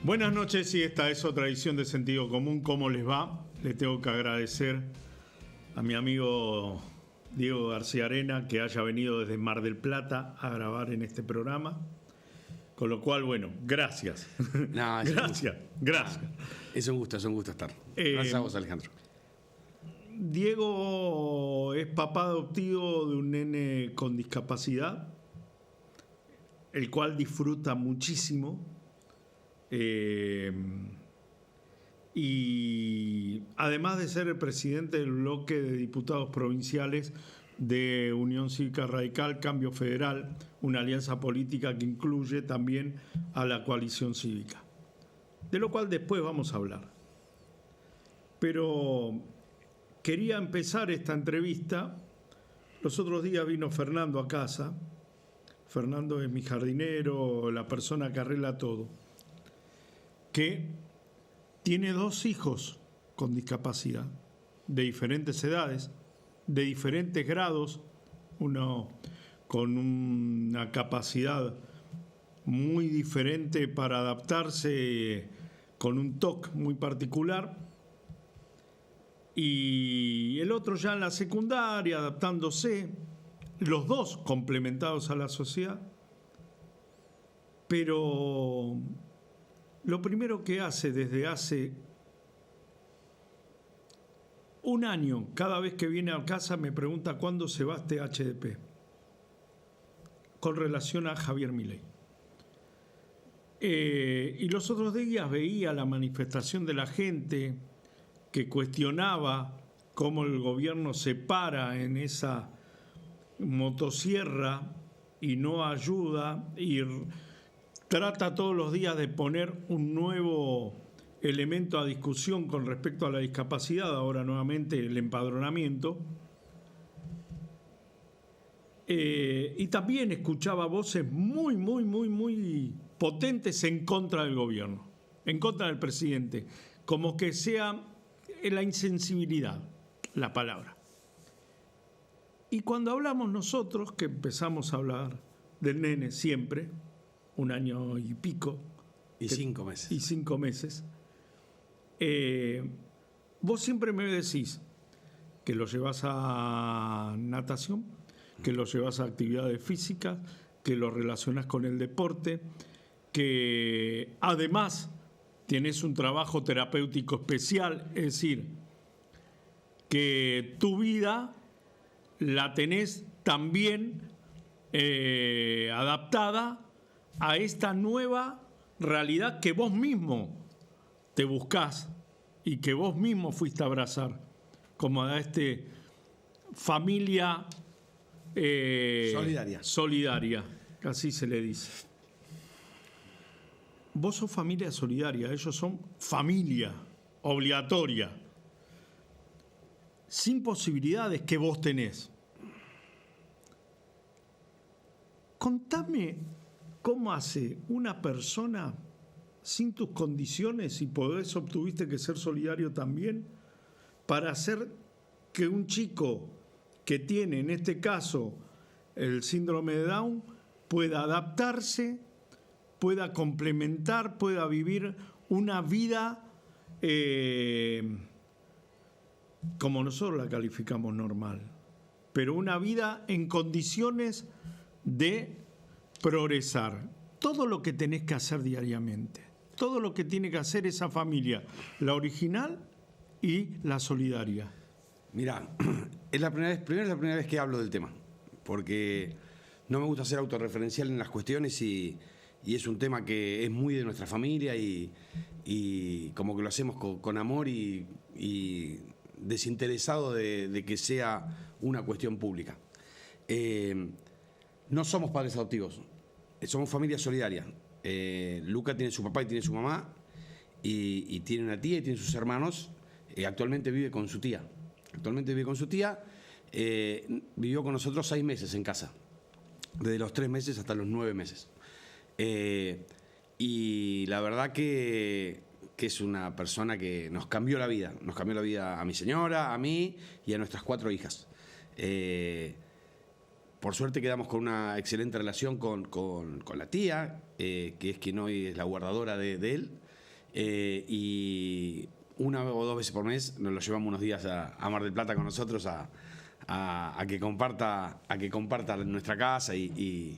Buenas noches, y esta es otra edición de Sentido Común. ¿Cómo les va? Le tengo que agradecer a mi amigo Diego García Arena que haya venido desde Mar del Plata a grabar en este programa. Con lo cual, bueno, gracias. No, gracias. Es un gusto estar. Gracias a vos, Alejandro. Diego es papá adoptivo de un nene con discapacidad, el cual disfruta muchísimo. Y además de ser el presidente del bloque de diputados provinciales de Unión Cívica Radical, Cambio Federal, una alianza política que incluye también a la coalición cívica, de lo cual después vamos a hablar. Pero quería empezar esta entrevista. Los otros días vino Fernando a casa. Fernando es mi jardinero, la persona que arregla todo, que tiene 2 hijos con discapacidad, de diferentes edades, de diferentes grados, uno con una capacidad muy diferente para adaptarse, con un TOC muy particular, y el otro ya en la secundaria, adaptándose, los 2 complementados a la sociedad. Pero lo primero que hace desde hace un año, cada vez que viene a casa me pregunta cuándo se va este HDP, con relación a Javier Milei. Y los otros días veía la manifestación de la gente que cuestionaba cómo el gobierno se para en esa motosierra y no ayuda y trata todos los días de poner un nuevo elemento a discusión con respecto a la discapacidad, ahora nuevamente el empadronamiento. Y también escuchaba voces muy potentes en contra del gobierno, en contra del presidente, como que sea la insensibilidad la palabra. Y cuando hablamos nosotros, que empezamos a hablar del nene siempre, 1 año y pico. Y 5 meses. Y 5 meses. Vos siempre me decís que lo llevas a natación, que lo llevas a actividades físicas, que lo relacionas con el deporte, que además tienes un trabajo terapéutico especial, es decir, que tu vida la tenés también adaptada a esta nueva realidad que vos mismo te buscás y que vos mismo fuiste a abrazar, como a familia solidaria, así se le dice. Vos sos familia solidaria, ellos son familia obligatoria, sin posibilidades que vos tenés. Contame cómo hace una persona sin tus condiciones, y por eso tuviste que ser solidario también, para hacer que un chico que tiene, en este caso, el síndrome de Down, pueda adaptarse, pueda complementar, pueda vivir una vida como nosotros la calificamos normal, pero una vida en condiciones de progresar. Todo lo que tenés que hacer diariamente, todo lo que tiene que hacer esa familia, la original y la solidaria. Mirá, es la primera vez que hablo del tema, porque no me gusta ser autorreferencial en las cuestiones y es un tema que es muy de nuestra familia y como que lo hacemos con amor y desinteresado de que sea una cuestión pública. No somos padres adoptivos, somos familia solidaria. Luca tiene su papá y tiene su mamá y tiene una tía y tiene sus hermanos. Actualmente vive con su tía. Vivió con nosotros 6 meses en casa, desde los 3 meses hasta los 9 meses. Y la verdad que es una persona que nos cambió la vida a mi señora, a mí y a nuestras 4 hijas. Por suerte quedamos con una excelente relación con la tía, que es quien hoy es la guardadora de él. y una o dos veces por mes nos lo llevamos unos días a Mar del Plata con nosotros a que comparta nuestra casa y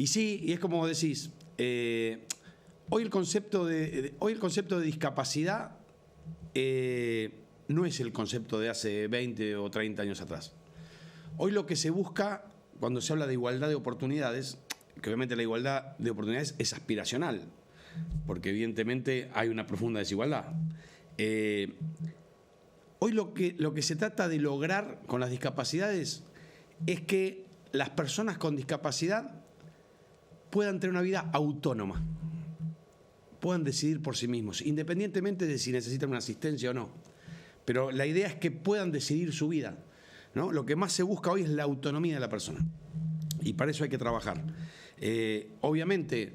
sí, y es como decís, hoy el concepto de discapacidad no es el concepto de hace 20 o 30 años atrás. Hoy lo que se busca cuando se habla de igualdad de oportunidades, que obviamente la igualdad de oportunidades es aspiracional, porque evidentemente hay una profunda desigualdad. Hoy lo que se trata de lograr con las discapacidades es que las personas con discapacidad puedan tener una vida autónoma, puedan decidir por sí mismos, independientemente de si necesitan una asistencia o no. Pero la idea es que puedan decidir su vida, ¿no? Lo que más se busca hoy es la autonomía de la persona. Y para eso hay que trabajar. Obviamente,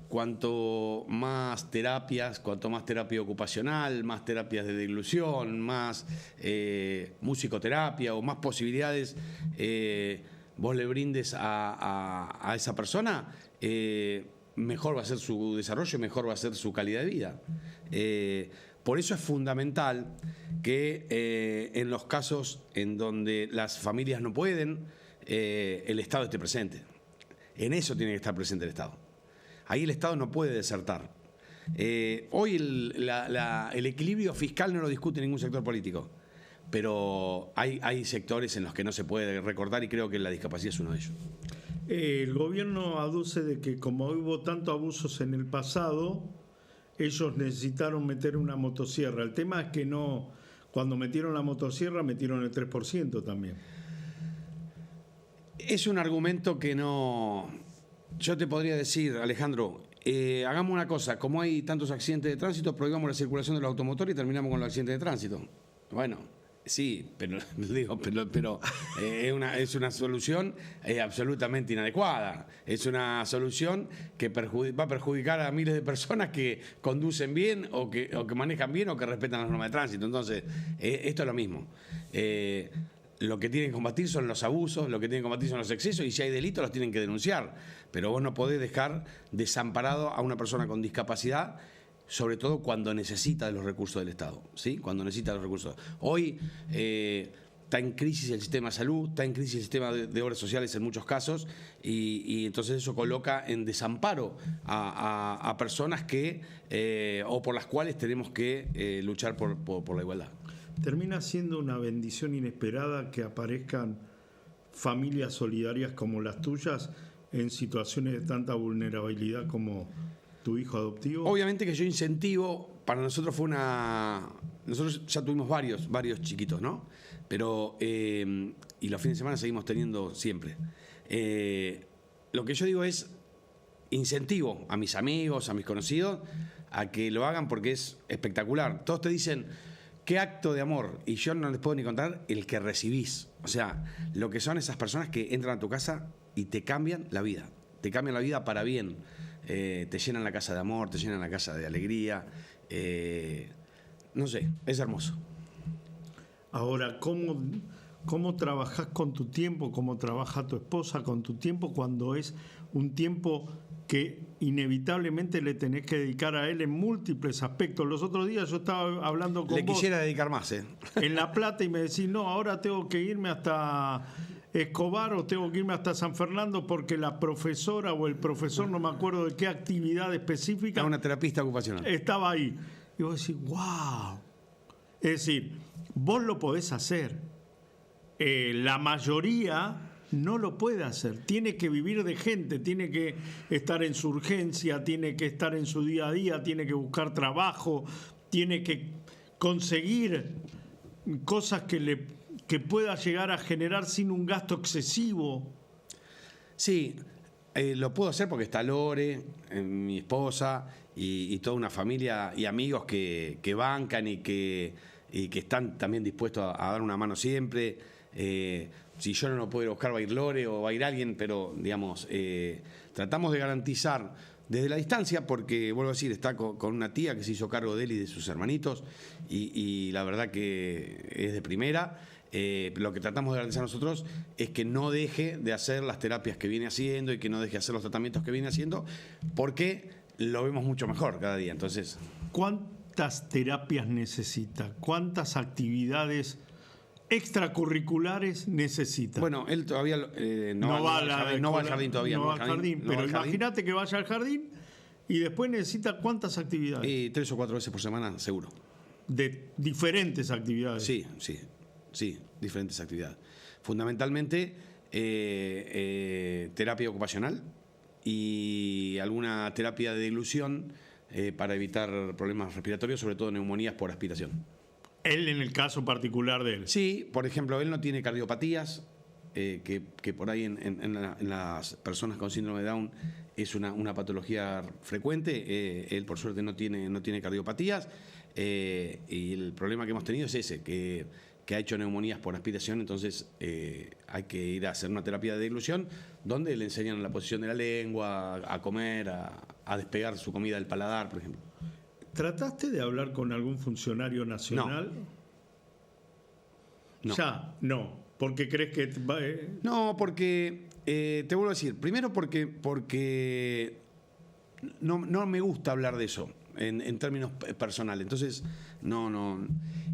cuanto más terapias, cuanto más terapia ocupacional, más terapias de deglución, más musicoterapia o más posibilidades vos le brindes a esa persona, mejor va a ser su desarrollo y mejor va a ser su calidad de vida. Por eso es fundamental que en los casos en donde las familias no pueden, el Estado esté presente. En eso tiene que estar presente el Estado. Ahí el Estado no puede desertar. Hoy el equilibrio fiscal no lo discute ningún sector político, pero hay sectores en los que no se puede recortar y creo que la discapacidad es uno de ellos. El gobierno aduce de que como hubo tantos abusos en el pasado, ellos necesitaron meter una motosierra. El tema es que no, cuando metieron la motosierra metieron el 3% también. Es un argumento que no... Yo te podría decir, Alejandro, hagamos una cosa, como hay tantos accidentes de tránsito, prohibamos la circulación de los automotores y terminamos con los accidentes de tránsito. Bueno, sí, pero es una solución absolutamente inadecuada. Es una solución que va a perjudicar a miles de personas que conducen bien o que manejan bien o que respetan las normas de tránsito. Entonces, esto es lo mismo. Lo que tienen que combatir son los abusos, lo que tienen que combatir son los excesos y si hay delitos los tienen que denunciar. Pero vos no podés dejar desamparado a una persona con discapacidad, sobre todo cuando necesita de los recursos del Estado, ¿sí? Cuando necesita de los recursos. Hoy está en crisis el sistema de salud, está en crisis el sistema de obras sociales en muchos casos y entonces eso coloca en desamparo a personas que o por las cuales tenemos que luchar por la igualdad. Termina siendo una bendición inesperada que aparezcan familias solidarias como las tuyas en situaciones de tanta vulnerabilidad como tu hijo adoptivo. Obviamente que yo incentivo, para nosotros fue nosotros ya tuvimos varios chiquitos, ¿no? Pero, y los fines de semana seguimos teniendo siempre. Lo que yo digo es, incentivo a mis amigos, a mis conocidos, a que lo hagan porque es espectacular. Todos te dicen... ¿Qué acto de amor? Y yo no les puedo ni contar el que recibís. O sea, lo que son esas personas que entran a tu casa y te cambian la vida. Te cambian la vida para bien. Te llenan la casa de amor, te llenan la casa de alegría. No sé, es hermoso. Ahora, ¿cómo trabajás con tu tiempo? ¿Cómo trabaja tu esposa con tu tiempo cuando es un tiempo que inevitablemente le tenés que dedicar a él en múltiples aspectos? Los otros días yo estaba hablando con vos. Le quisiera dedicar más, En La Plata y me decís, no, ahora tengo que irme hasta Escobar o tengo que irme hasta San Fernando porque la profesora o el profesor, no me acuerdo de qué actividad específica. Una terapista ocupacional. Estaba ahí. Y vos decís, wow. Es decir, vos lo podés hacer. La mayoría... no lo puede hacer, tiene que vivir de gente, tiene que estar en su urgencia, tiene que estar en su día a día, tiene que buscar trabajo, tiene que conseguir cosas que pueda llegar a generar sin un gasto excesivo. Sí, lo puedo hacer porque está Lore, mi esposa y toda una familia y amigos que bancan y que están también dispuestos a dar una mano siempre. Si yo no lo puedo ir a buscar, va a ir Lore o va a ir alguien, pero digamos, tratamos de garantizar desde la distancia, porque vuelvo a decir, está con una tía que se hizo cargo de él y de sus hermanitos, y la verdad que es de primera. Lo que tratamos de garantizar nosotros es que no deje de hacer las terapias que viene haciendo y que no deje de hacer los tratamientos que viene haciendo, porque lo vemos mucho mejor cada día. Entonces, ¿cuántas terapias necesita? ¿Cuántas actividades extracurriculares necesita? bueno, él todavía no va al jardín todavía. No va al jardín, pero imagínate que vaya al jardín y después necesita ¿cuántas actividades? 3 o 4 veces por semana, seguro. De diferentes actividades. Sí, diferentes actividades. Fundamentalmente, terapia ocupacional y alguna terapia de dilución para evitar problemas respiratorios, sobre todo neumonías por aspiración. Él en el caso particular de él. Sí, por ejemplo, él no tiene cardiopatías, que por ahí en las personas con síndrome de Down es una patología frecuente. Él, por suerte, no tiene cardiopatías. Y el problema que hemos tenido es ese, que ha hecho neumonías por aspiración. Entonces hay que ir a hacer una terapia de deglución donde le enseñan la posición de la lengua, a comer, a despegar su comida del paladar, por ejemplo. ¿Trataste de hablar con algún funcionario nacional? No. Ya, no. ¿Porque crees que...? No, porque, te vuelvo a decir, primero porque no me gusta hablar de eso en términos personales. Entonces, no.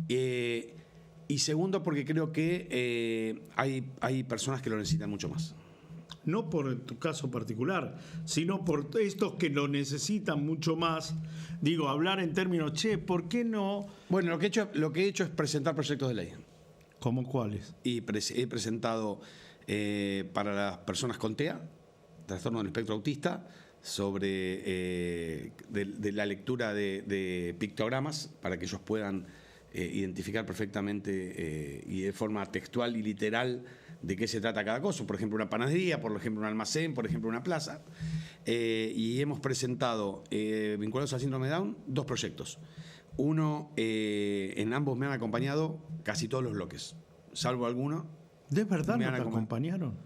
Y segundo, porque creo que hay personas que lo necesitan mucho más. No por tu caso particular, sino por estos que lo necesitan mucho más. Digo, hablar en términos, ¿por qué no? Bueno, lo que he hecho es presentar proyectos de ley. ¿Cómo cuáles? Y he presentado para las personas con TEA, trastorno del espectro autista, sobre de la lectura de pictogramas para que ellos puedan identificar perfectamente y de forma textual y literal de qué se trata cada cosa. Por ejemplo, una panadería, por ejemplo, un almacén, por ejemplo, una plaza. Y hemos presentado, vinculados al síndrome de Down, 2 proyectos. Uno, en ambos me han acompañado casi todos los bloques, salvo alguno. ¿De verdad no te acompañaron?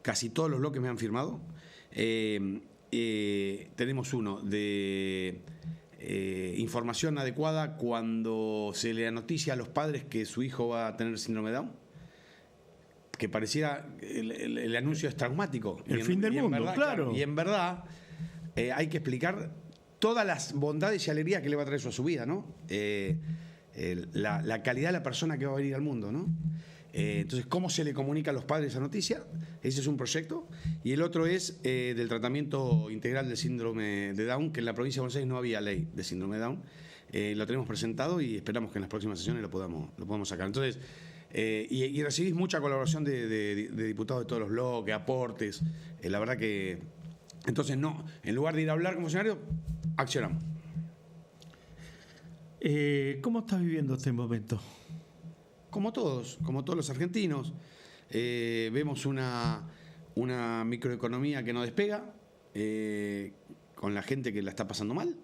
Casi todos los bloques me han firmado. Tenemos uno de información adecuada cuando se le anoticia a los padres que su hijo va a tener síndrome de Down, que pareciera el anuncio es traumático. El fin del mundo, verdad, claro. Y en verdad hay que explicar todas las bondades y alegrías que le va a traer eso a su vida, ¿no? La calidad de la persona que va a venir al mundo, ¿no? Entonces, ¿cómo se le comunica a los padres esa noticia? Ese es un proyecto. Y el otro es del tratamiento integral del síndrome de Down, que en la provincia de Buenos Aires no había ley de síndrome de Down. Lo tenemos presentado y esperamos que en las próximas sesiones lo podamos sacar. Entonces, y recibís mucha colaboración de diputados de todos los bloques, aportes. La verdad que... Entonces, no, en lugar de ir a hablar como funcionario, accionamos. ¿Cómo estás viviendo este momento? Como todos los argentinos, vemos una microeconomía que no despega, con la gente que la está pasando mal,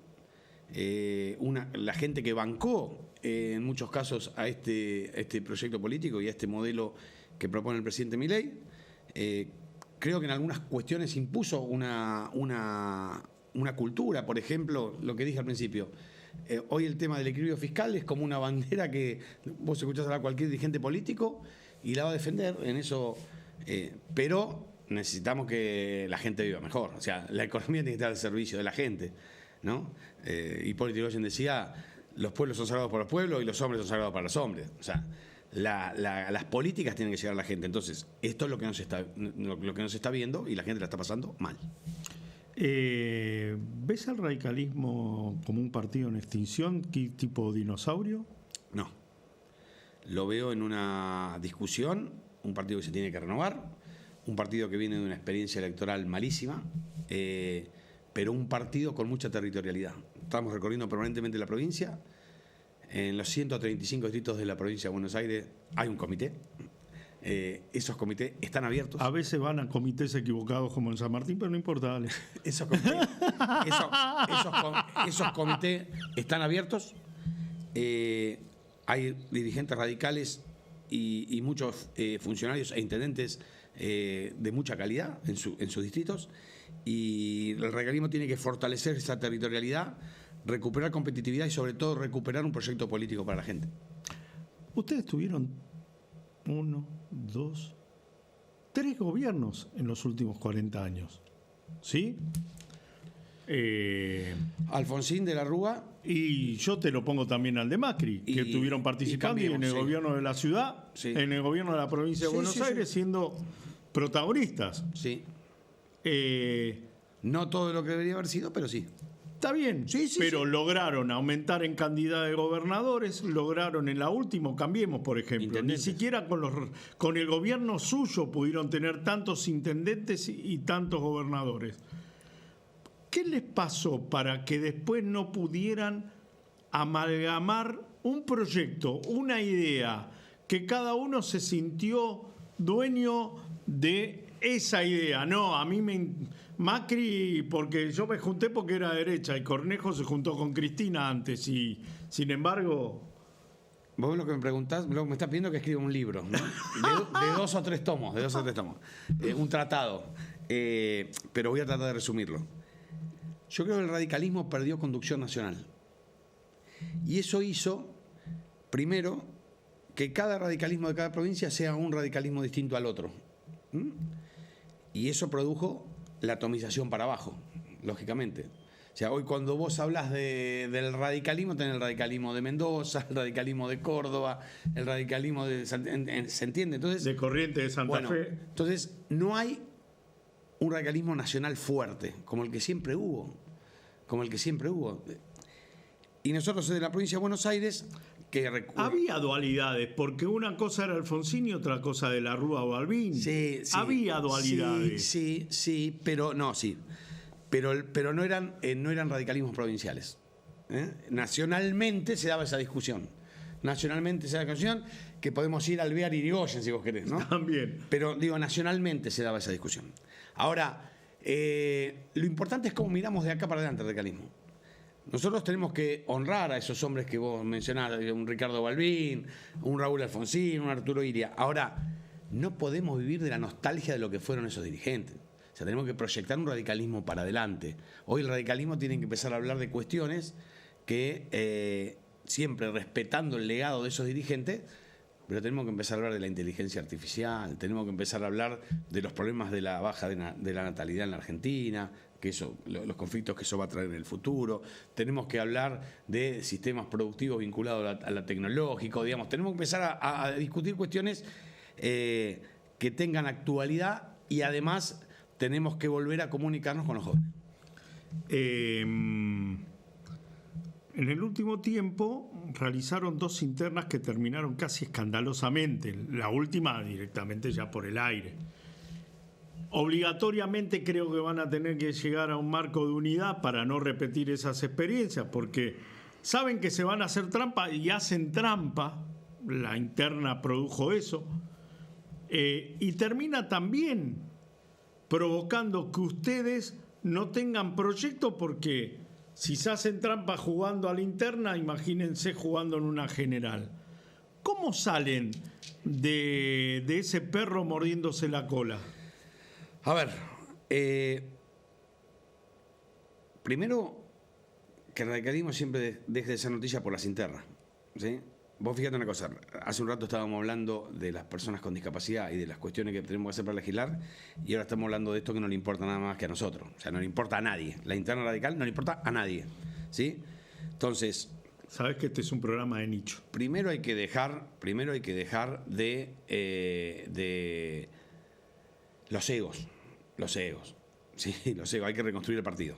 la gente que bancó en muchos casos a este proyecto político y a este modelo que propone el presidente Milei. Creo que en algunas cuestiones impuso una cultura, por ejemplo, lo que dije al principio. Hoy el tema del equilibrio fiscal es como una bandera que vos escuchás hablar a cualquier dirigente político y la va a defender en eso, pero necesitamos que la gente viva mejor. O sea, la economía tiene que estar al servicio de la gente, ¿no? Hipólito Yrigoyen decía, los pueblos son sagrados para los pueblos y los hombres son sagrados para los hombres. O sea, las políticas tienen que llegar a la gente. Entonces, esto es lo que nos está viendo y la gente la está pasando mal. ¿Ves al radicalismo como un partido en extinción, tipo dinosaurio? No. Lo veo en una discusión, un partido que se tiene que renovar, un partido que viene de una experiencia electoral malísima, pero un partido con mucha territorialidad. Estamos recorriendo permanentemente la provincia. En los 135 distritos de la provincia de Buenos Aires hay un comité. Esos comités están abiertos. A veces van a comités equivocados como en San Martín, pero no importa, dale. Esos comités están abiertos. Hay dirigentes radicales y muchos funcionarios e intendentes de mucha calidad en sus distritos. Y el radicalismo tiene que fortalecer esa territorialidad, recuperar competitividad y sobre todo recuperar un proyecto político para la gente. Ustedes tuvieron 1, 2, 3 gobiernos en los últimos 40 años, ¿sí? Alfonsín de la Rúa. Y yo te lo pongo también al de Macri, que estuvieron participando y en el gobierno de la ciudad, en el gobierno de la provincia de Buenos Aires, siendo protagonistas. Sí. No todo lo que debería haber sido, pero sí. Está bien, pero lograron aumentar en cantidad de gobernadores, lograron en la última, Cambiemos, por ejemplo, ni siquiera con el gobierno suyo pudieron tener tantos intendentes y tantos gobernadores. ¿Qué les pasó para que después no pudieran amalgamar un proyecto, una idea, que cada uno se sintió dueño de esa idea? No, a mí Macri, porque yo me junté porque era derecha y Cornejo se juntó con Cristina antes y, sin embargo... Vos lo que me preguntás, me estás pidiendo que escriba un libro, ¿no? de 2 o 3 tomos, un tratado, pero voy a tratar de resumirlo. Yo creo que el radicalismo perdió conducción nacional. Y eso hizo, primero, que cada radicalismo de cada provincia sea un radicalismo distinto al otro. Y eso produjo la atomización para abajo, lógicamente. O sea, hoy cuando vos hablas del radicalismo, tenés el radicalismo de Mendoza, el radicalismo de Córdoba, el radicalismo de... ¿Se entiende? Entonces, de Corrientes, de Santa Fe. Entonces, no hay un radicalismo nacional fuerte, como el que siempre hubo. Y nosotros de la provincia de Buenos Aires... Había dualidades, porque una cosa era Alfonsín y otra cosa de la Rúa o Balbín. Sí, había dualidades. Sí, pero no, sí. Pero no eran radicalismos provinciales. Nacionalmente se daba esa discusión. Que podemos ir al Alvear y Irigoyen, si vos querés, ¿no? También. Pero, nacionalmente se daba esa discusión. Ahora, lo importante es cómo miramos de acá para adelante el radicalismo. Nosotros tenemos que honrar a esos hombres que vos mencionás, un Ricardo Balbín, un Raúl Alfonsín, un Arturo Iria. Ahora, no podemos vivir de la nostalgia de lo que fueron esos dirigentes. O sea, tenemos que proyectar un radicalismo para adelante. Hoy el radicalismo tiene que empezar a hablar de cuestiones que, siempre respetando el legado de esos dirigentes, pero tenemos que empezar a hablar de la inteligencia artificial, tenemos que empezar a hablar de los problemas de la baja de la natalidad en la Argentina, que los conflictos que eso va a traer en el futuro. Tenemos que hablar de sistemas productivos vinculados a lo tecnológico, tenemos que empezar a discutir cuestiones que tengan actualidad y además tenemos que volver a comunicarnos con los jóvenes. En el último tiempo realizaron 2 internas que terminaron casi escandalosamente, la última directamente ya por el aire. Obligatoriamente creo que van a tener que llegar a un marco de unidad para no repetir esas experiencias, porque saben que se van a hacer trampa y hacen trampa. La interna produjo eso, y termina también provocando que ustedes no tengan proyecto, porque si se hacen trampa jugando a la interna, imagínense jugando en una general. ¿Cómo salen de ese perro mordiéndose la cola? A ver, primero, que el radicalismo siempre deje de ser noticia por las internas, ¿sí? Vos fíjate una cosa, hace un rato estábamos hablando de las personas con discapacidad y de las cuestiones que tenemos que hacer para legislar, y ahora estamos hablando de esto que no le importa nada más que a nosotros, o sea, no le importa a nadie. La interna radical no le importa a nadie, ¿sí? Entonces... Sabes que este es un programa de nicho. Primero hay que dejar de los egos, sí, los egos, hay que reconstruir el partido.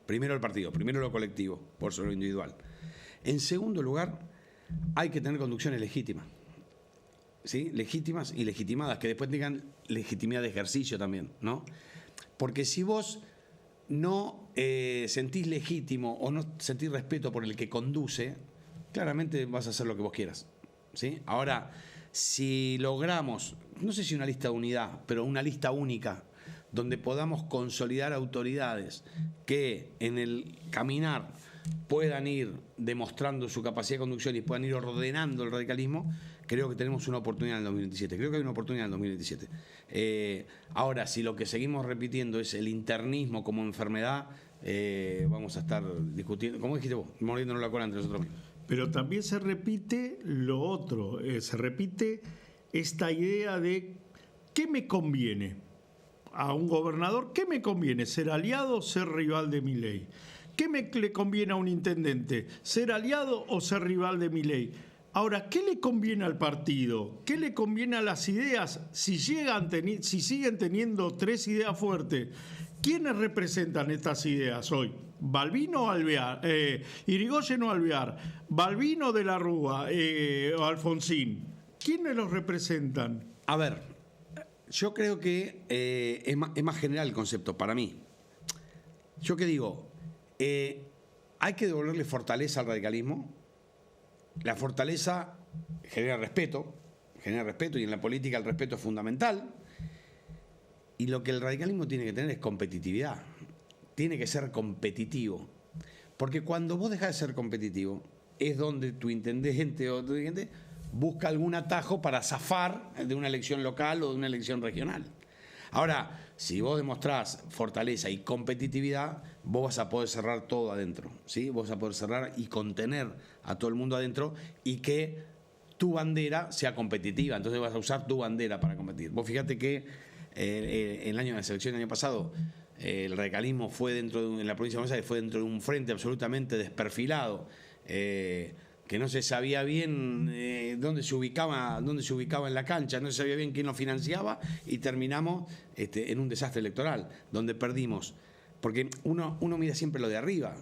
Primero el partido, primero lo colectivo, por sobre lo individual. En segundo lugar, hay que tener conducciones legítimas, ¿sí? Legítimas y legitimadas, que después tengan legitimidad de ejercicio también, ¿no? Porque si vos no sentís legítimo o no sentís respeto por el que conduce, claramente vas a hacer lo que vos quieras, ¿sí? Ahora, si logramos, no sé si una lista de unidad, pero una lista única, donde podamos consolidar autoridades que en el caminar puedan ir demostrando su capacidad de conducción y puedan ir ordenando el radicalismo, creo que tenemos una oportunidad en el 2027. Creo que hay una oportunidad en el 2027. Ahora, si lo que seguimos repitiendo es el internismo como enfermedad, vamos a estar discutiendo, como dijiste vos, mordiéndonos la cola entre nosotros mismos. Pero también se repite lo otro, se repite esta idea de ¿qué me conviene? a un gobernador, ¿qué me conviene? ¿Ser aliado o ser rival de Milei? ¿Qué le conviene a un intendente? ¿Ser aliado o ser rival de Milei? Ahora, ¿qué le conviene al partido? ¿Qué le conviene a las ideas? Si siguen teniendo 3 ideas fuertes, ¿quiénes representan estas ideas hoy? ¿Balbino o Alvear? ¿Irigoyen o Alvear? ¿Balbino de la Rúa o Alfonsín? ¿Quiénes los representan? A ver, yo creo que es más general el concepto para mí. Yo qué digo, hay que devolverle fortaleza al radicalismo. La fortaleza genera respeto y en la política el respeto es fundamental. Y lo que el radicalismo tiene que tener es competitividad. Tiene que ser competitivo. Porque cuando vos dejás de ser competitivo, es donde tu intendente o tu dirigente busca algún atajo para zafar de una elección local o de una elección regional. Ahora, si vos demostrás fortaleza y competitividad, vos vas a poder cerrar todo adentro, ¿sí? Vos vas a poder cerrar y contener a todo el mundo adentro y que tu bandera sea competitiva. Entonces vas a usar tu bandera para competir. Vos fíjate que en la selección del año pasado, el radicalismo fue en la provincia de Buenos Aires fue dentro de un frente absolutamente desperfilado, que no se sabía bien dónde se ubicaba en la cancha, no se sabía bien quién lo financiaba y terminamos en un desastre electoral, donde perdimos, porque uno mira siempre lo de arriba,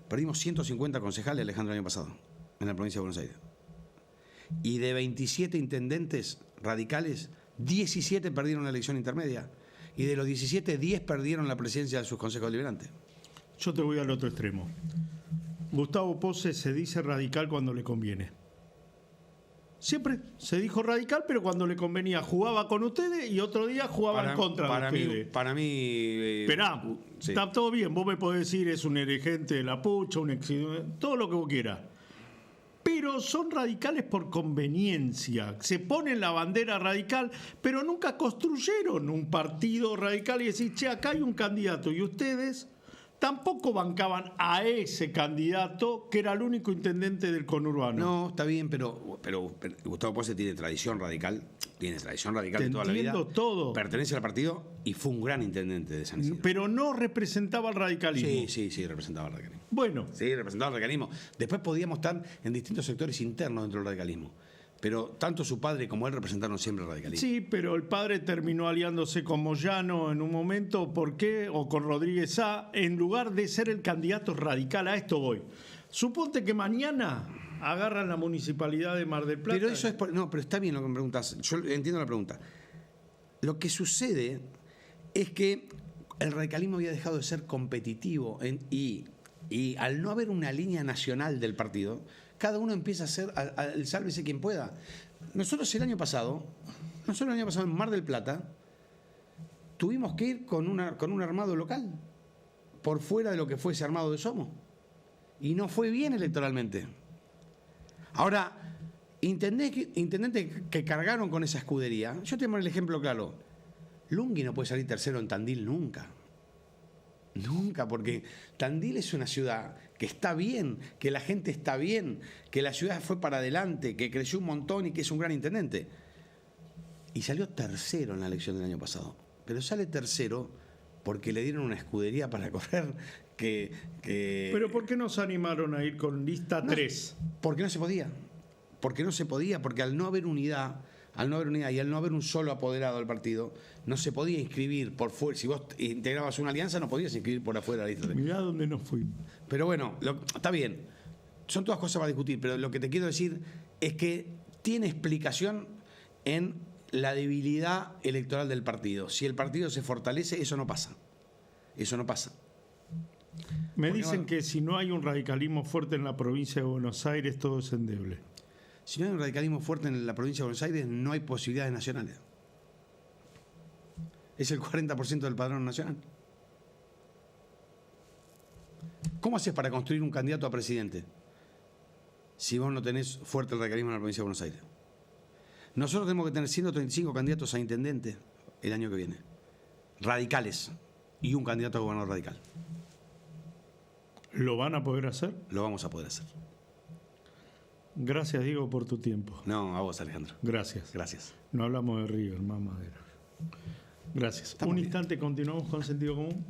perdimos 150 concejales, Alejandro, el año pasado, en la provincia de Buenos Aires. Y de 27 intendentes radicales, 17 perdieron la elección intermedia. Y de los 17, 10 perdieron la presidencia de sus consejos deliberantes. Yo te voy al otro extremo. Gustavo Pose se dice radical cuando le conviene. Siempre se dijo radical, pero cuando le convenía jugaba con ustedes y otro día jugaba en contra de ustedes. Para mí... Esperá, sí. Está todo bien. Vos me podés decir es un dirigente de la pucha, todo lo que vos quieras. Pero son radicales por conveniencia. Se ponen la bandera radical, pero nunca construyeron un partido radical y decir, che, acá hay un candidato. Y ustedes tampoco bancaban a ese candidato que era el único intendente del conurbano. No, está bien, pero Gustavo Pose tiene tradición radical. Tiene tradición radical de toda la vida. Todo. Pertenece al partido y fue un gran intendente de San Isidro. Pero no representaba el radicalismo. Sí, representaba el radicalismo. Bueno. Sí, representaba el radicalismo. Después podíamos estar en distintos sectores internos dentro del radicalismo. Pero tanto su padre como él representaron siempre el radicalismo. Sí, pero el padre terminó aliándose con Moyano en un momento, ¿por qué? O con Rodríguez A, en lugar de ser el candidato radical. A esto voy. Suponte que mañana agarran la municipalidad de Mar del Plata. Pero eso es... No, pero está bien lo que me preguntas. Yo entiendo la pregunta. Lo que sucede es que el radicalismo había dejado de ser competitivo y al no haber una línea nacional del partido, cada uno empieza a ser el sálvese quien pueda. Nosotros el año pasado en Mar del Plata, tuvimos que ir con un armado local, por fuera de lo que fuese armado de Somos. Y no fue bien electoralmente. Ahora, intendentes que cargaron con esa escudería, yo te pongo el ejemplo claro. Lungui no puede salir tercero en Tandil nunca. Nunca, porque Tandil es una ciudad que está bien, que la gente está bien, que la ciudad fue para adelante, que creció un montón y que es un gran intendente. Y salió tercero en la elección del año pasado. Pero sale tercero porque le dieron una escudería para correr ¿Pero por qué no se animaron a ir con lista 3? Porque no se podía. Porque al no haber unidad y al no haber un solo apoderado del partido, no se podía inscribir por fuera. Si vos integrabas una alianza, no podías inscribir por afuera de la lista. Mirá dónde nos fuimos. Pero bueno, está bien. Son todas cosas para discutir, pero lo que te quiero decir es que tiene explicación en la debilidad electoral del partido. Si el partido se fortalece, eso no pasa. Me dicen que si no hay un radicalismo fuerte en la provincia de Buenos Aires, todo es endeble. Si no hay un radicalismo fuerte en la provincia de Buenos Aires, no hay posibilidades nacionales. Es el 40% del padrón nacional. ¿Cómo haces para construir un candidato a presidente si vos no tenés fuerte el radicalismo en la provincia de Buenos Aires? Nosotros tenemos que tener 135 candidatos a intendente el año que viene. Radicales. Y un candidato a gobernador radical. ¿Lo van a poder hacer? Lo vamos a poder hacer. Gracias, Diego, por tu tiempo. No, a vos, Alejandro. Gracias. Gracias. No hablamos de River, más madera. Gracias. Estamos Un bien. instante, continuamos con Sentido Común.